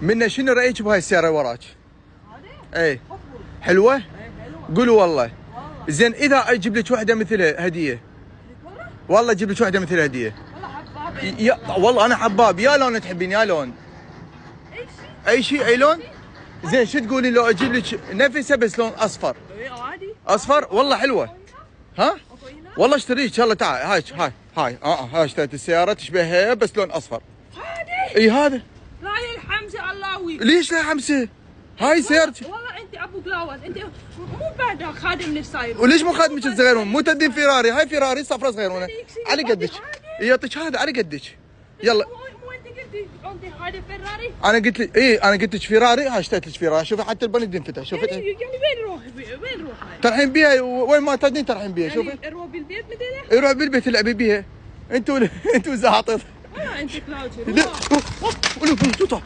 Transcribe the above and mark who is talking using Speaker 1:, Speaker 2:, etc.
Speaker 1: منا شنو رايك بهاي السياره وراك؟
Speaker 2: هذه؟
Speaker 1: اي حلوه؟
Speaker 2: اي حلوه
Speaker 1: قولوا والله.
Speaker 2: والله.
Speaker 1: زين اذا اجيب لك واحده مثلها هديه، والله اجيب لك واحده مثلها هديه.
Speaker 2: والله حبابي.
Speaker 1: يا والله انا حباب. يا لون تحبين؟ يا لون اي شيء اي لون. زين شو تقولين لو اجيب لك نفسها بس لون اصفر؟
Speaker 2: اي عادي.
Speaker 1: اصفر والله حلوه. ها والله اشتريك. ان شاء الله تعال. هاي هاي اشتريت السياره تشبهها بس لون اصفر.
Speaker 2: هذه؟
Speaker 1: اي هذا.
Speaker 2: لا يا الحمزه اللهوي.
Speaker 1: ليش لا حمسه؟ هاي سيارتي.
Speaker 2: والله انت ابو قلاوز، انت مو بعد خادم الساير.
Speaker 1: وليش مو خادمك الصغيرون؟ مو تدين فيراري؟ هاي فيراري صفرة صغيرونه على قدك. يعطيك هذا على قدك. يلا.
Speaker 2: مو انت قلت انت هذا فيراري؟
Speaker 1: انا قلت لك انا قلت لك فيراري. هاي اشتريت لك فيراري. شوفي حتى البند انفتح. شوفي
Speaker 2: يعني وين نروح؟ وين نروح هاي؟
Speaker 1: ترحين بيها وين ما تدين ترحين بيها. شوفي
Speaker 2: يعني نروح بالبيت مثلا؟
Speaker 1: روح بالبيت العبي بيها. انتوا زعاطط.
Speaker 2: والله انت كلاوز.
Speaker 1: لا